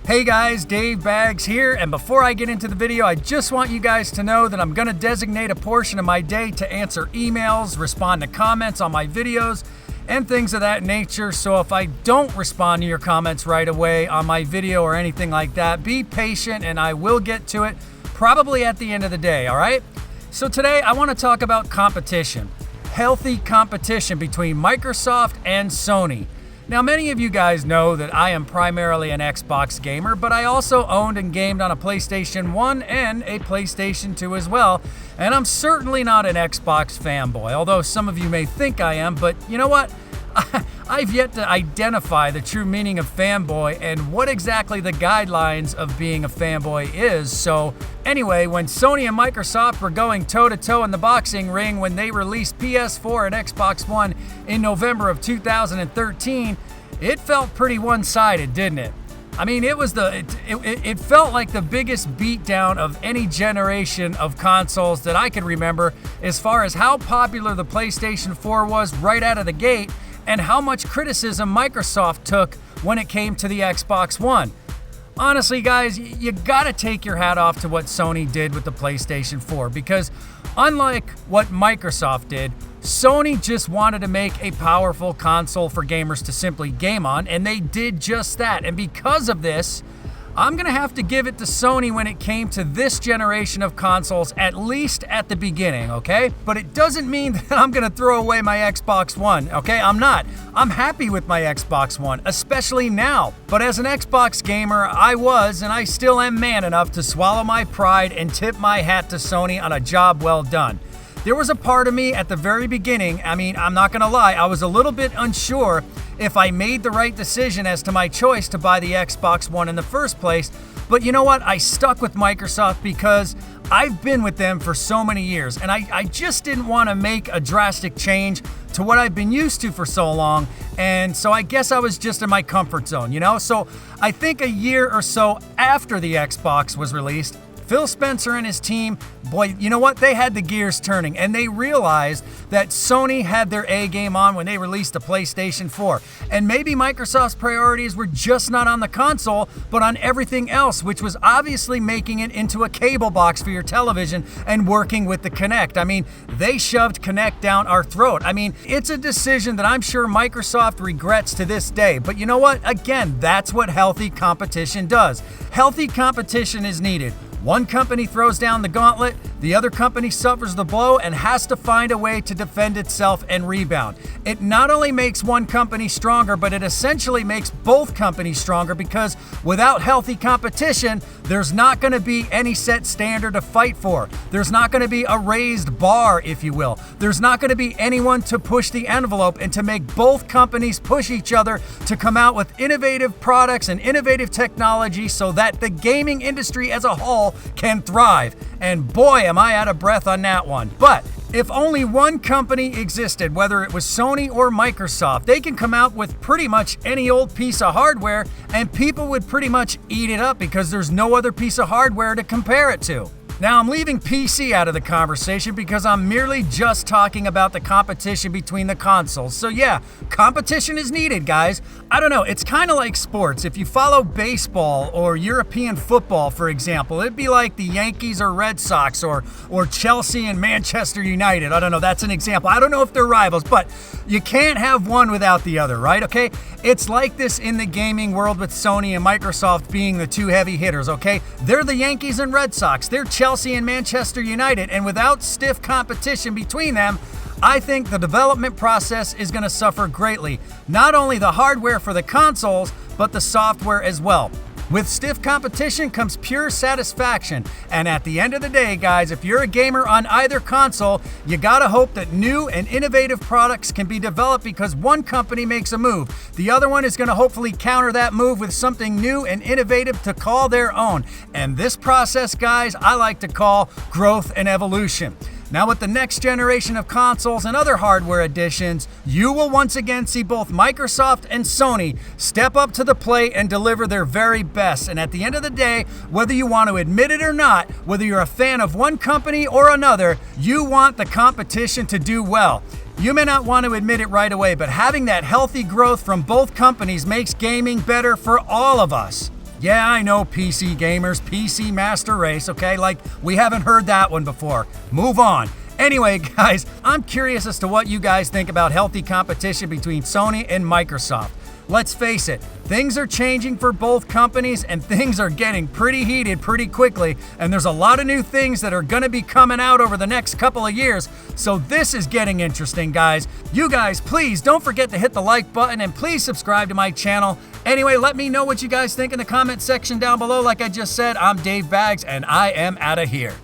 Hey guys, Dave Baggs here, and before I get into the video, I just want you guys to know that I'm going to designate a portion of my day to answer emails, respond to comments on my videos, and things of that nature. So if I don't respond to your comments right away on my video or anything like that, be patient and I will get to it probably at the end of the day, all right? So today I want to talk about competition. Healthy competition between Microsoft and Sony. Now, many of you guys know that I am primarily an Xbox gamer, but I also owned and gamed on a PlayStation 1 and a PlayStation 2 as well, and I'm certainly not an Xbox fanboy, although some of you may think I am, but you know what? I've yet to identify the true meaning of fanboy and what exactly the guidelines of being a fanboy is. So anyway, when Sony and Microsoft were going toe-to-toe in the boxing ring when they released PS4 and Xbox One in November of 2013, it felt pretty one-sided, didn't it? I mean, it felt like the biggest beatdown of any generation of consoles that I could remember as far as how popular the PlayStation 4 was right out of the gate and how much criticism Microsoft took when it came to the Xbox One. Honestly, guys, you gotta take your hat off to what Sony did with the PlayStation 4 because unlike what Microsoft did, Sony just wanted to make a powerful console for gamers to simply game on, and they did just that. And because of this, I'm gonna have to give it to Sony when it came to this generation of consoles, at least at the beginning, okay? But it doesn't mean that I'm gonna throw away my Xbox One, okay? I'm not. I'm happy with my Xbox One, especially now. But as an Xbox gamer, I was, and I still am man enough to swallow my pride and tip my hat to Sony on a job well done. There was a part of me at the very beginning, I mean, I'm not gonna lie, I was a little bit unsure if I made the right decision as to my choice to buy the Xbox One in the first place. But you know what? I stuck with Microsoft because I've been with them for so many years, and I just didn't want to make a drastic change to what I've been used to for so long, and so I guess I was just in my comfort zone, you know? So I think a year or so after the Xbox was released, Phil Spencer and his team, boy, you know what? They had the gears turning, and they realized that Sony had their A game on when they released the PlayStation 4. And maybe Microsoft's priorities were just not on the console, but on everything else, which was obviously making it into a cable box for your television and working with the Kinect. I mean, they shoved Kinect down our throat. I mean, it's a decision that I'm sure Microsoft regrets to this day. But you know what? Again, that's what healthy competition does. Healthy competition is needed. One company throws down the gauntlet, the other company suffers the blow and has to find a way to defend itself and rebound. It not only makes one company stronger, but it essentially makes both companies stronger because without healthy competition, there's not going to be any set standard to fight for. There's not going to be a raised bar, if you will. There's not going to be anyone to push the envelope and to make both companies push each other to come out with innovative products and innovative technology so that the gaming industry as a whole can thrive. And boy, am I out of breath on that one. But if only one company existed, whether it was Sony or Microsoft, they can come out with pretty much any old piece of hardware and people would pretty much eat it up because there's no other piece of hardware to compare it to. Now, I'm leaving PC out of the conversation because I'm merely just talking about the competition between the consoles. So yeah, competition is needed, guys. I don't know, it's kind of like sports. If you follow baseball or European football, for example, it'd be like the Yankees or Red Sox or Chelsea and Manchester United. I don't know, that's an example. I don't know if they're rivals, but you can't have one without the other, right? Okay, it's like this in the gaming world with Sony and Microsoft being the two heavy hitters, okay? They're the Yankees and Red Sox. They're Chelsea and Manchester United, and without stiff competition between them, I think the development process is going to suffer greatly. Not only the hardware for the consoles, but the software as well. With stiff competition comes pure satisfaction. And at the end of the day, guys, if you're a gamer on either console, you gotta hope that new and innovative products can be developed because one company makes a move. The other one is gonna hopefully counter that move with something new and innovative to call their own. And this process, guys, I like to call growth and evolution. Now with the next generation of consoles and other hardware additions, you will once again see both Microsoft and Sony step up to the plate and deliver their very best. And at the end of the day, whether you want to admit it or not, whether you're a fan of one company or another, you want the competition to do well. You may not want to admit it right away, but having that healthy growth from both companies makes gaming better for all of us. Yeah, I know, PC gamers, PC Master Race, okay? Like, we haven't heard that one before. Move on. Anyway, guys, I'm curious as to what you guys think about healthy competition between Sony and Microsoft. Let's face it, things are changing for both companies and things are getting pretty heated pretty quickly, and there's a lot of new things that are going to be coming out over the next couple of years, so this is getting interesting, guys. You guys, please don't forget to hit the like button and please subscribe to my channel. Anyway, let me know what you guys think in the comment section down below. Like I just said, I'm Dave Baggs and I am out of here.